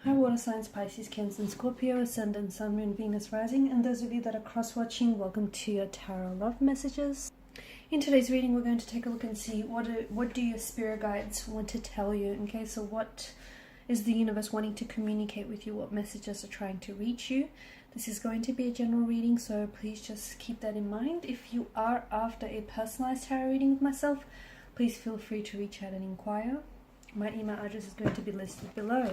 Hi water signs, Pisces, Cancer and Scorpio, Ascendant, Sun, Moon, Venus, Rising, and those of you that are cross-watching, welcome to your Tarot Love Messages. In today's reading, we're going to take a look and see what do your spirit guides want to tell you. Okay, so what is the universe wanting to communicate with you? What messages are trying to reach you? This is going to be a general reading, so please just keep that in mind. If you are after a personalized tarot reading with myself, please feel free to reach out and inquire. My email address is going to be listed below.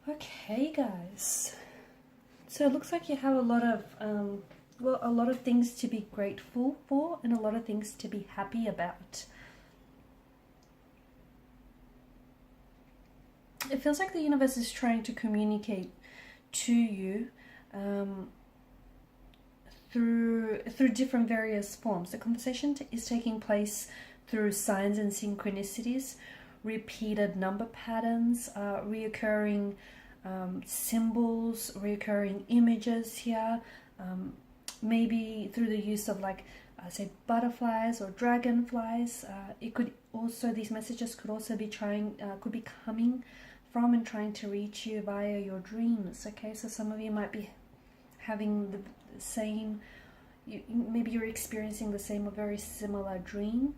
Okay, guys. So it looks like you have a lot of a lot of things to be grateful for and a lot of things to be happy about. It feels like the universe is trying to communicate to you through different various forms. The conversation is taking place through signs and synchronicities, repeated number patterns, reoccurring symbols, reoccurring images here, maybe through the use of say butterflies or dragonflies. It could also, these messages could also be could be coming from and trying to reach you via your dreams. Okay, so some of you might be having the same, maybe you're experiencing the same or very similar dream.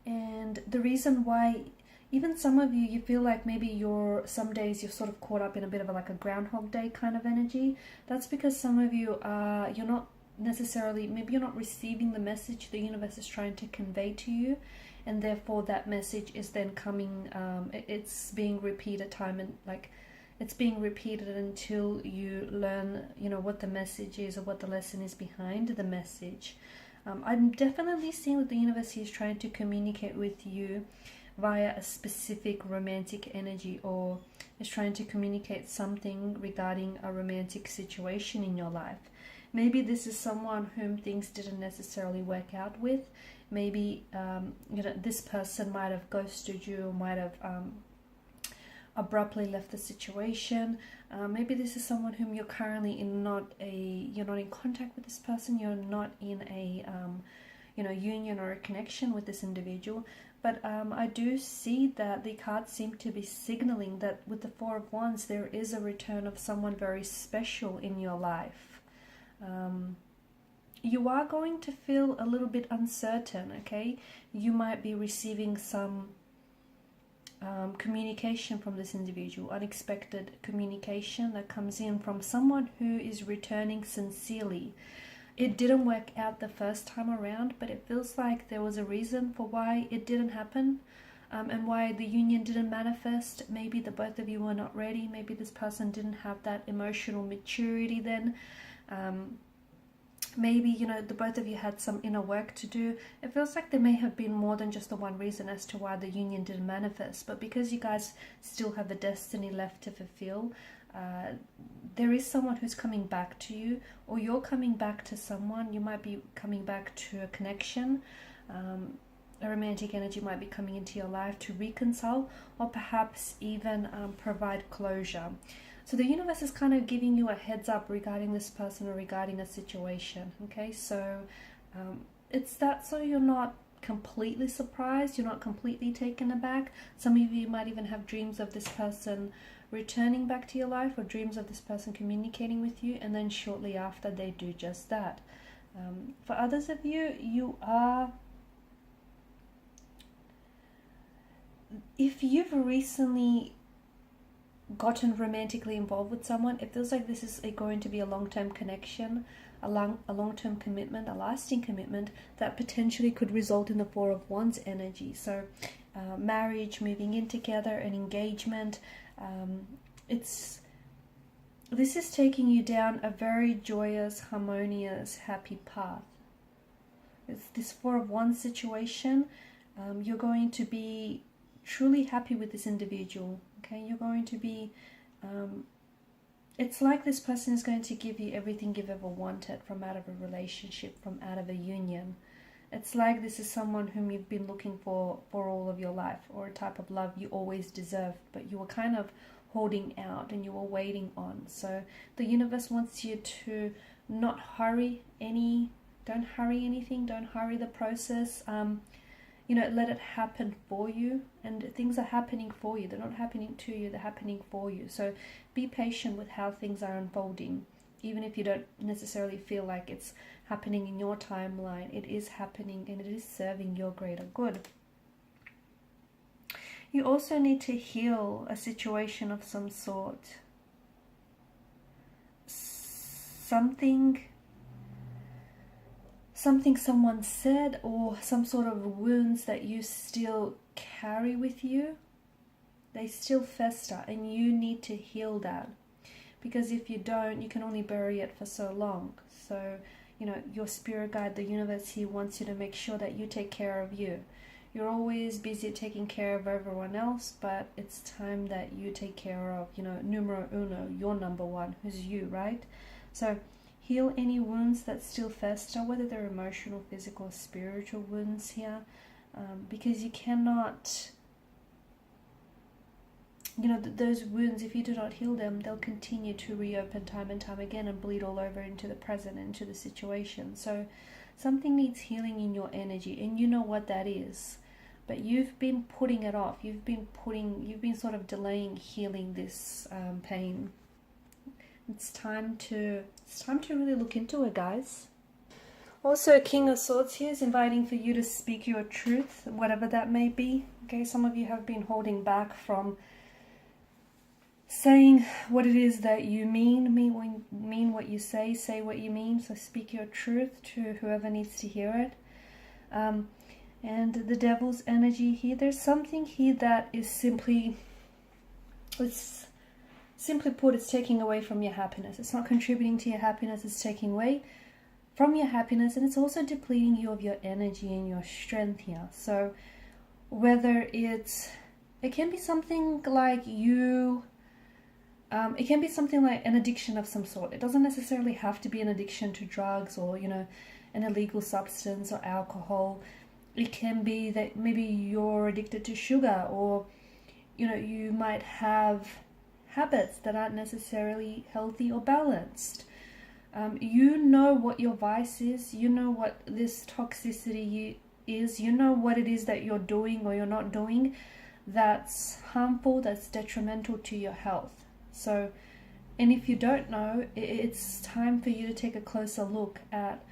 And the reason why, even some of you feel like maybe some days you're sort of caught up in a bit of a Groundhog Day kind of energy. That's because some of you you're not necessarily, maybe you're not receiving the message the universe is trying to convey to you, and therefore that message is then coming, it's being repeated it's being repeated until you learn, what the message is or what the lesson is behind the message. I'm definitely seeing that the universe is trying to communicate with you via a specific romantic energy, or is trying to communicate something regarding a romantic situation in your life. Maybe this is someone whom things didn't necessarily work out with. Maybe this person might have ghosted you, or might have abruptly left the situation. Maybe this is someone whom you're currently you're not in contact with this person. You're not in a union or a connection with this individual. But I do see that the cards seem to be signaling that with the Four of Wands, there is a return of someone very special in your life. You are going to feel a little bit uncertain, okay? You might be receiving some communication from this individual, unexpected communication that comes in from someone who is returning sincerely. It didn't work out the first time around, but it feels like there was a reason for why it didn't happen, and why the union didn't manifest. Maybe the both of you were not ready. Maybe this person didn't have that emotional maturity then. Maybe, the both of you had some inner work to do. It feels like there may have been more than just the one reason as to why the union didn't manifest. But because you guys still have a destiny left to fulfill, there is someone who's coming back to you, or you're coming back to someone. You might be coming back to a connection. A romantic energy might be coming into your life to reconcile, or perhaps even provide closure. So the universe is kind of giving you a heads up regarding this person or regarding a situation. Okay, so it's that, so you're not completely surprised, you're not completely taken aback. Some of you might even have dreams of this person returning back to your life, or dreams of this person communicating with you, and then shortly after they do just that. For others of you, if you've recently gotten romantically involved with someone, it feels like this is going to be a long-term connection, a long-term commitment, a lasting commitment that potentially could result in the Four of Wands energy. So marriage, moving in together, an engagement. This is taking you down a very joyous, harmonious, happy path. It's this Four of Wands situation. You're going to be truly happy with this individual. Okay, you're going to be, it's like this person is going to give you everything you've ever wanted from out of a relationship, from out of a union. It's like this is someone whom you've been looking for all of your life, or a type of love you always deserved, but you were kind of holding out and you were waiting on. So the universe wants you to not hurry don't hurry anything, don't hurry the process. Let it happen for you, and things are happening for you. They're not happening to you, they're happening for you. So be patient with how things are unfolding. Even if you don't necessarily feel like it's happening in your timeline, it is happening and it is serving your greater good. You also need to heal a situation of some sort. Something someone said, or some sort of wounds that you still carry with you. They still fester and you need to heal that. Because if you don't, you can only bury it for so long. So, your spirit guide, the universe here, wants you to make sure that you take care of you. You're always busy taking care of everyone else, but it's time that you take care of, numero uno, your number one, who's you, right? So heal any wounds that still fester, whether they're emotional, physical, or spiritual wounds here, because you cannot, those wounds, if you do not heal them, they'll continue to reopen time and time again and bleed all over into the present, into the situation. So something needs healing in your energy, and you know what that is, but you've been putting it off. You've been sort of delaying healing this pain. It's time to really look into it, guys. Also, King of Swords here is inviting for you to speak your truth, whatever that may be. Okay, some of you have been holding back from saying what it is that you mean what you say what you mean. So speak your truth to whoever needs to hear it. And the Devil's energy here, there's something here that is simply put, it's taking away from your happiness. It's not contributing to your happiness, it's taking away from your happiness, and it's also depleting you of your energy and your strength here. So whether it can be something like it can be something like an addiction of some sort. It doesn't necessarily have to be an addiction to drugs or, an illegal substance or alcohol. It can be that maybe you're addicted to sugar, or, you might have habits that aren't necessarily healthy or balanced. You know what your vice is. You know what this toxicity is. You know what it is that you're doing or you're not doing that's harmful, that's detrimental to your health. So, and if you don't know, it's time for you to take a closer look at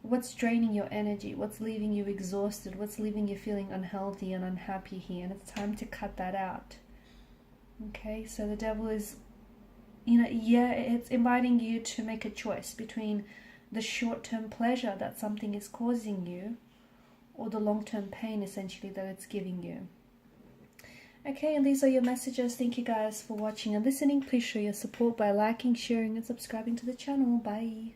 what's draining your energy, what's leaving you exhausted, what's leaving you feeling unhealthy and unhappy here, and it's time to cut that out. Okay, so the Devil is, it's inviting you to make a choice between the short-term pleasure that something is causing you, or the long-term pain, essentially, that it's giving you. Okay, and these are your messages. Thank you guys for watching and listening. Please show your support by liking, sharing, and subscribing to the channel. Bye.